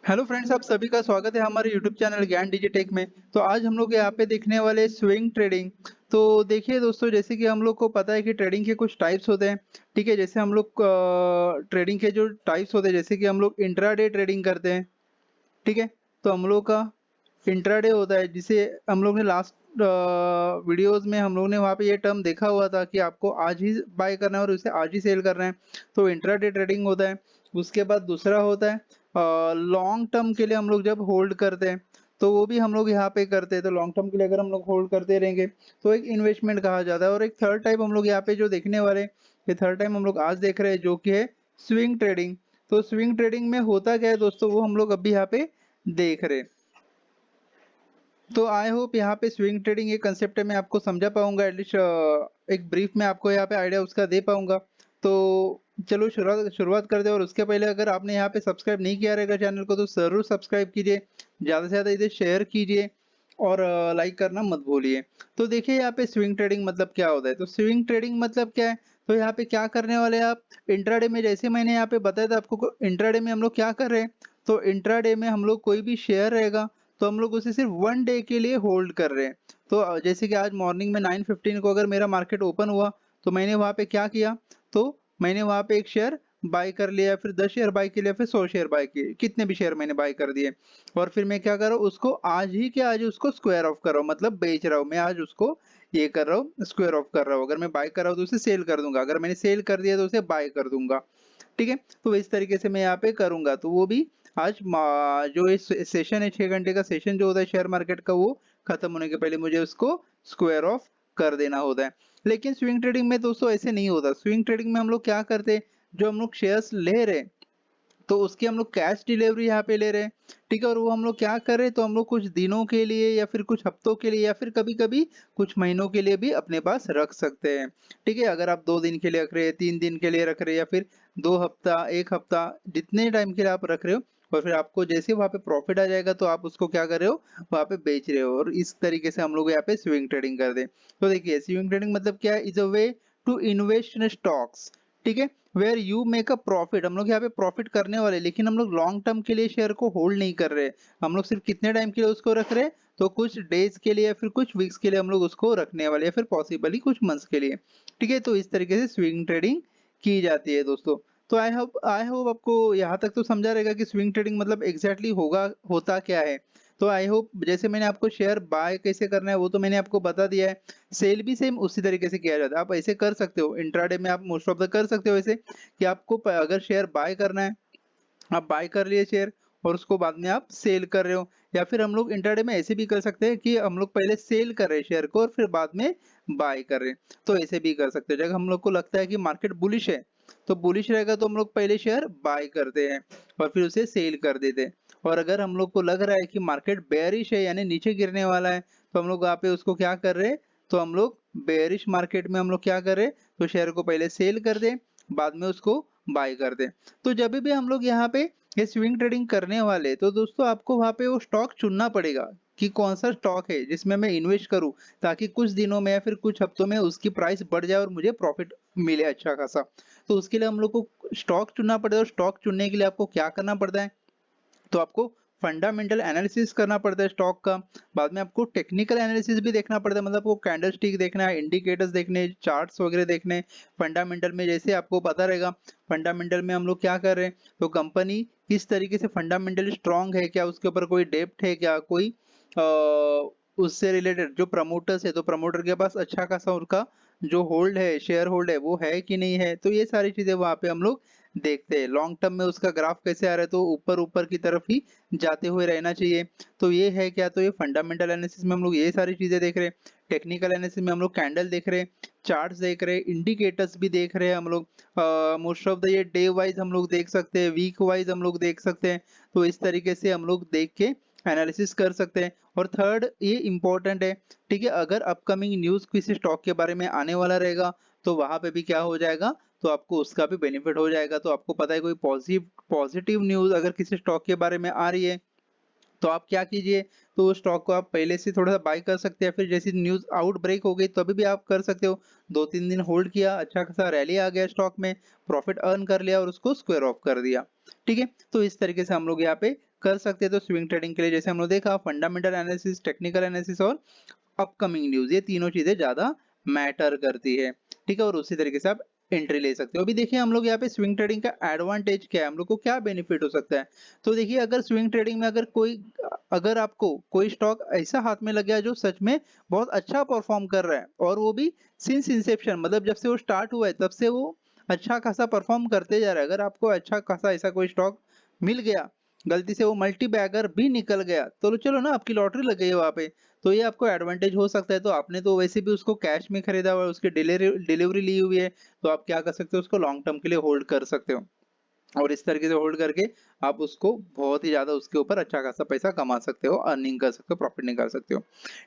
Hello friends, आप सभी का स्वागत है हमारे यूट्यूब चैनल ज्ञान डिजिटेक में। तो आज हम लोग यहाँ पे देखने वाले स्विंग ट्रेडिंग। तो देखिए दोस्तों, जैसे कि हम लोग को पता है कि ट्रेडिंग के कुछ टाइप्स होते हैं। ठीक है, जैसे हम लोग ट्रेडिंग के जो टाइप्स होते हैं, जैसे कि हम लोग इंट्राडे ट्रेडिंग करते हैं। ठीक है, तो हम लोग का इंट्राडे होता है, जिसे हम लोग ने लास्ट वीडियोस में हम लोग ने वहाँ पे ये टर्म देखा हुआ था कि आपको आज ही बाय करना है और उसे आज ही सेल करना है। तो इंट्राडे ट्रेडिंग होता है। उसके बाद दूसरा होता है लॉन्ग टर्म के लिए हम लोग जब होल्ड करते हैं, तो वो भी हम लोग यहाँ पे करते हैं। तो लॉन्ग टर्म के लिए अगर हम लोग होल्ड करते रहेंगे तो एक इन्वेस्टमेंट कहा जाता है। और एक थर्ड टाइप हम लोग यहाँ पे जो देखने वाले, ये थर्ड टाइम हम लोग आज देख रहे हैं, जो कि है स्विंग ट्रेडिंग। तो स्विंग ट्रेडिंग में होता क्या है दोस्तों, वो हम लोग अभी यहाँ पे देख रहे हैं। तो आई होप यहाँ पे स्विंग ट्रेडिंग ये कंसेप्ट है, मैं आपको समझा पाऊंगा एटलीस्ट। एक ब्रीफ में आपको यहाँ पे आइडिया उसका दे पाऊंगा। तो चलो शुरुआत शुरुआत करते हैं। और उसके पहले अगर आपने यहाँ पे सब्सक्राइब नहीं किया रहेगा चैनल को, तो जरूर सब्सक्राइब कीजिए, ज़्यादा से ज़्यादा इसे शेयर कीजिए और लाइक करना मत भूलिए। तो देखिए यहाँ पे स्विंग ट्रेडिंग मतलब क्या होता है। तो स्विंग ट्रेडिंग मतलब क्या है, तो यहाँ पे क्या करने वाले हैं आप इंट्राडे में, जैसे मैंने यहाँ पे बताया था आपको, इंट्राडे में हम लोग क्या कर रहे हैं। तो इंट्राडे में हम लोग कोई भी शेयर रहेगा, तो हम लोग उसे सिर्फ 1 डे के लिए होल्ड कर रहे हैं। तो जैसे कि आज मॉर्निंग में 9:15 को अगर मेरा मार्केट ओपन हुआ, तो मैंने वहाँ पे क्या किया, तो मैंने वहाँ पे एक शेयर बाय कर लिया, फिर 10 शेयर बाय किए, फिर 100 शेयर बाय किए, कितने भी शेयर मैंने बाय कर दिए। और फिर मैं क्या कर रहा हूँ, उसको आज ही के आज उसको स्क्वायर ऑफ कर रहा हूँ, मतलब बेच रहा हूँ मैं आज उसको, ये कर रहा हूँ, स्क्वायर ऑफ कर रहा हूँ। अगर मैं बाय कर रहा हूँ तो उसे सेल कर दूंगा, अगर मैंने सेल कर दिया तो उसे बाय कर दूंगा। ठीक है, तो इस तरीके से मैं यहाँ पे करूंगा। तो वो भी आज जो इस सेशन है, 6 घंटे का सेशन जो होता है शेयर मार्केट का, वो खत्म होने के पहले मुझे उसको स्क्वायर ऑफ कर देना होता है। लेकिन स्विंग ट्रेडिंग में दोस्तों ऐसे नहीं होता। स्विंग ट्रेडिंग में हम लोग क्या करते हैं, जो हम लोग शेयर्स ले रहे हैं, तो उसकी हम लोग कैश डिलीवरी यहाँ पे ले रहे हैं। ठीक है, और वो हम लोग क्या कर रहे हैं, तो हम लोग कुछ दिनों के लिए या फिर कुछ हफ्तों के लिए या फिर कभी-कभी कुछ महीनों के लिए भी अपने पास रख सकते हैं। ठीक है, अगर आप 2 दिन के लिए रख रहे हैं, 3 दिन के लिए रख रहे हैं या फिर 2 हफ्ता, 1 हफ्ता, जितने टाइम के लिए आप रख रहे हो, और फिर आपको जैसे वहाँ पे प्रॉफिट आ जाएगा तो आप उसको क्या कर रहे हो, वहाँ पे बेच रहे हो। और इस तरीके से हम लोग यहाँ पे स्विंग ट्रेडिंग कर दें। तो देखिए स्विंग ट्रेडिंग मतलब क्या है, is a way to invest in stocks. ठीक है, where you make a profit. हम लोग यहाँ पे प्रॉफिट करने वाले, लेकिन हम लोग लॉन्ग टर्म के लिए शेयर को होल्ड नहीं कर रहे। हम लोग सिर्फ कितने टाइम के लिए उसको रख रहे हैं, तो कुछ डेज के लिए या फिर कुछ वीक्स के लिए हम लोग उसको रखने वाले, या फिर पॉसिबली कुछ मंथ्स के लिए। ठीक है, तो इस तरीके से स्विंग ट्रेडिंग की जाती है दोस्तों। तो आई होप आपको यहाँ तक तो समझा रहेगा कि स्विंग ट्रेडिंग मतलब एग्जैक्टली होगा, होता क्या है। तो आई होप जैसे मैंने आपको शेयर बाय कैसे करना है वो तो मैंने आपको बता दिया है। सेल भी सेम उसी तरीके से किया जाता है। आप ऐसे कर सकते हो, इंट्राडे में आप मोस्ट ऑफ द कर सकते हो ऐसे कि आपको अगर शेयर बाय करना है, आप बाय कर लिए शेयर और उसको बाद में आप सेल कर रहे हो। या फिर हम लोग इंट्राडे में ऐसे भी कर सकते हैं कि हम लोग पहले सेल कर रहे हैं शेयर को और फिर बाद में बाय कर रहे हैं। तो ऐसे भी कर सकते हैं। जब हम लोग को लगता है कि मार्केट बुलिश है, तो बुलिश रहेगा तो हम लोग पहले शेयर बाय करते हैं और फिर उसे सेल कर देते हैं। और अगर हम लोग को लग रहा है कि मार्केट बेयरिश है, यानी नीचे गिरने वाला है, तो हम लोग वहाँ पे उसको क्या कर रहे हैं, तो हम लोग बेयरिश मार्केट में हम लोग क्या कर रहे हैं, तो शेयर को पहले सेल कर दें, बाद में उसको बाय कर दें। तो जब भी हम लोग यहाँ पे ये स्विंग ट्रेडिंग करने वाले, तो दोस्तों आपको वहाँ पे वो स्टॉक चुनना पड़ेगा कि कौन सा स्टॉक है जिसमें मैं इन्वेस्ट करूं, ताकि कुछ दिनों में या फिर कुछ हफ्तों में उसकी प्राइस बढ़ जाए और मुझे प्रॉफिट मिले अच्छा खासा। तो उसके लिए हम लोग को स्टॉक चुनना पड़ता है। और स्टॉक चुनने के लिए आपको क्या करना पड़ता है, तो आपको फंडामेंटल एनालिसिस करना पड़ता है स्टॉक का। बाद में आपको टेक्निकल एनालिसिस भी देखना पड़ता है, मतलब वो कैंडल स्टिक देखना है, इंडिकेटर्स देखने, चार्ट्स वगैरह देखने। फंडामेंटल में जैसे आपको पता रहेगा, फंडामेंटल में हम लोग क्या कर रहे हैं, तो कंपनी किस तरीके से फंडामेंटली स्ट्रांग है, क्या उसके ऊपर कोई डेप्ट है, क्या कोई उससे रिलेटेड जो प्रमोटर्स है, तो प्रमोटर के पास अच्छा खासा उनका जो होल्ड है, शेयर होल्ड है, वो है कि नहीं है। तो ये सारी चीजें वहां पे हम लोग देखते हैं। लॉन्ग टर्म में उसका ग्राफ कैसे आ रहा है, तो ऊपर ऊपर की तरफ ही जाते हुए रहना चाहिए। तो ये है क्या, तो ये फंडामेंटल एनालिसिस में हम लोग ये सारी चीजें देख रहे हैं। टेक्निकल एनालिसिस में हम लोग कैंडल देख रहे हैं, चार्ट्स देख रहे हैं, इंडिकेटर्स भी देख रहे हैं हम लोग। मोस्ट ऑफ द ये डे वाइज हम लोग देख सकते हैं, वीक वाइज हम लोग देख सकते हैं। तो इस तरीके से हम लोग देख के एनालिसिस कर सकते हैं। और थर्ड ये इंपॉर्टेंट है, ठीक है, अगर अपकमिंग न्यूज किसी स्टॉक के बारे में आने वाला रहेगा, तो वहां पे भी क्या हो जाएगा, तो आपको उसका भी बेनिफिट हो जाएगा। तो आपको पता है कोई पॉजिटिव न्यूज़ अगर किसी स्टॉक के बारे में आ रही है, तो आप क्या कीजिए, तो उस स्टॉक को आप पहले से थोड़ा सा बाय कर सकते हैं। फिर जैसी न्यूज़ आउट ब्रेक हो गई तो अभी भी आप कर सकते हो। 2-3 दिन होल्ड किया, अच्छा खासा रैली आ गया स्टॉक में, प्रॉफिट अर्न कर लिया और उसको स्क्वायर ऑफ कर दिया। ठीक है, तो इस तरीके से हम लोग यहाँ पे कर सकते हैं तो स्विंग ट्रेडिंग के लिए जैसे हम लोग देखा फंडामेंटल एनालिसिस, टेक्निकल एनालिसिस और अपकमिंग न्यूज़, ये तीनों चीज़ें ज़्यादा मैटर करती है, ठीक है? और उसी तरीके से आप एंट्री ले सकते हो। अभी देखिए हम लोग यहाँ पे स्विंग ट्रेडिंग का एडवांटेज क्या है, हम लोग को क्या बेनिफिट हो सकता है? तो देखिए अगर स्विंग ट्रेडिंग में अगर आपको कोई स्टॉक ऐसा हाथ में लग गया जो सच में बहुत अच्छा परफॉर्म कर रहा है और वो भी सिंस इंसेप्शन, मतलब जब से वो स्टार्ट हुआ है तब से वो अच्छा खासा परफॉर्म करते जा रहा है। अगर आपको अच्छा खासा ऐसा कोई स्टॉक मिल गया, गलती से वो मल्टी बैगर भी निकल गया, तो चलो ना आपकी लॉटरी लग गई है वहाँ पे, तो ये आपको एडवांटेज हो सकता है। तो आपने तो वैसे भी उसको कैश में खरीदा हुआ है, उसकी डिलीवरी ली हुई है, तो आप क्या कर सकते हो, उसको लॉन्ग टर्म के लिए होल्ड कर सकते हो और इस तरीके से होल्ड करके आप उसको बहुत ही ज़्यादा उसके ऊपर अच्छा खासा पैसा कमा सकते हो, अर्निंग कर सकते हो, प्रॉफिट निकाल सकते हो,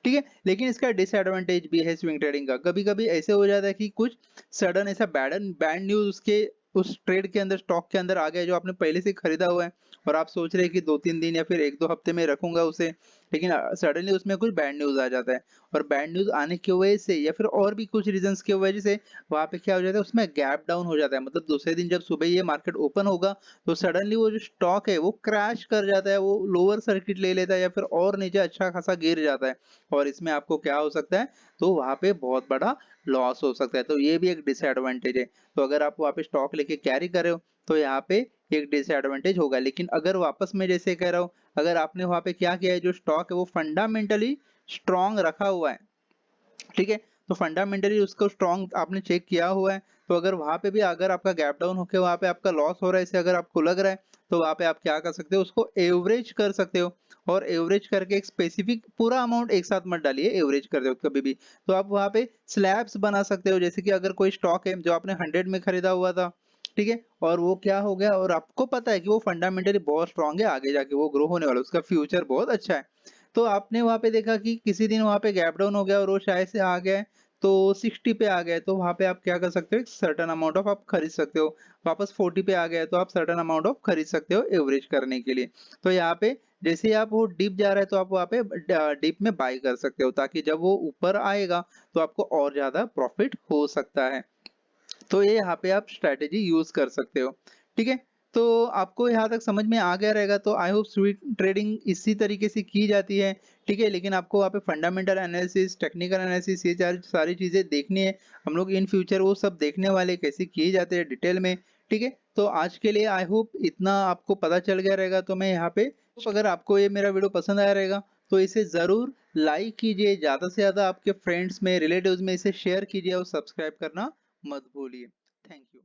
ठीक है? लेकिन इसका डिसएडवांटेज भी है स्विंग ट्रेडिंग का। कभी-कभी ऐसे हो जाता है कि कुछ सडन ऐसा बैड न्यूज़ उसके उस ट्रेड के अंदर, स्टॉक के अंदर आ गया जो आपने पहले से खरीदा हुआ है और आप सोच रहे हैं कि 2-3 दिन या फिर 1-2 हफ्ते में रखूँगा उसे, लेकिन सडनली उसमें कुछ बैड न्यूज़ आ जाता है और बैड न्यूज़ आने की वजह से या फिर और भी कुछ रीज़न्स की वजह से वहाँ पे क्या हो जाता है, उसमें गैप डाउन हो जाता है। मतलब दूसरे दिन जब सुबह ये मार्केट ओपन होगा तो सडनली वो जो स्टॉक है वो क्रैश कर जाता है, वो लोअर सर्किट ले लेता है या फिर और नीचे अच्छा खासा गिर जाता है और इसमें आपको क्या हो सकता है, तो वहाँ पे बहुत बड़ा लॉस हो सकता है। तो ये भी एक डिसएडवांटेज है। तो अगर आप वहाँ पे स्टॉक लेके कैरी कर रहे हो तो यहाँ पे एक डिसएडवांटेज होगा। लेकिन अगर वापस मैं जैसे कह रहा हूँ, अगर आपने वहाँ पे क्या किया है, जो स्टॉक है वो फंडामेंटली स्ट्रॉन्ग रखा हुआ है, ठीक है? तो फंडामेंटली उसको स्ट्रॉन्ग आपने चेक किया हुआ है, तो अगर वहाँ पे भी अगर आपका गैप डाउन होके वहाँ पे आपका लॉस हो रहा है, इसे अगर आपको लग रहा है, तो वहाँ पे आप क्या कर सकते हो, उसको एवरेज कर सकते हो और एवरेज करके एक स्पेसिफिक पूरा अमाउंट एक साथ मत डालिए, एवरेज कर दो कभी भी। तो आप वहाँ पे स्लैब्स बना सकते हो, जैसे कि अगर कोई स्टॉक है जो आपने 100 में खरीदा हुआ था, ठीक है? और वो क्या हो गया और आपको पता है कि वो फंडामेंटली बहुत स्ट्रॉन्ग है, आगे जाके वो ग्रो होने वाला है, उसका फ्यूचर बहुत अच्छा है। तो आपने वहाँ पे देखा कि किसी दिन वहाँ पे गैप डाउन हो गया और वो शायद से आ गया है, तो 60 पे आ गया है, तो वहाँ पे आप क्या कर सकते हो, एक सर्टेन अमाउंट ऑफ आप खरीद सकते हो। वापस 40 पे आ गया है, तो आप सर्टेन अमाउंट ऑफ खरीद सकते हो एवरेज करने के लिए। तो यहाँ पे जैसे ही आप वो डिप जा रहा है, तो आप वहाँ पे डिप में बाय कर सकते हो, ताकि जब वो ऊपर आएगा, तो आपको और ज़्यादा प्रॉफिट हो सकता है। तो ये यहाँ पे आप स्ट्रैटेजी यूज़ कर सकते हो, ठीक है? तो आपको यहाँ तक समझ में आ गया रहेगा, तो आई होप स्विंग ट्रेडिंग इसी तरीके से की जाती है, ठीक है? लेकिन आपको वहाँ पे फंडामेंटल एनालिसिस, टेक्निकल एनालिसिस, ये सारी चीज़ें देखनी है। हम लोग इन फ्यूचर वो सब देखने वाले कैसे किए जाते हैं डिटेल में, ठीक है? तो आज के लिए आई होप इतना आपको पता चल गया रहेगा, तो मैं यहाँ पे अगर आपको ये मेरा वीडियो पसंद आया रहेगा, तो इसे ज़रूर लाइक कीजिए, ज़्यादा से ज़्यादा आपके फ्रेंड्स में, रिलेटिव्स में इसे शेयर कीजिए और सब्सक्राइब करना मत भूलिए। Thank you.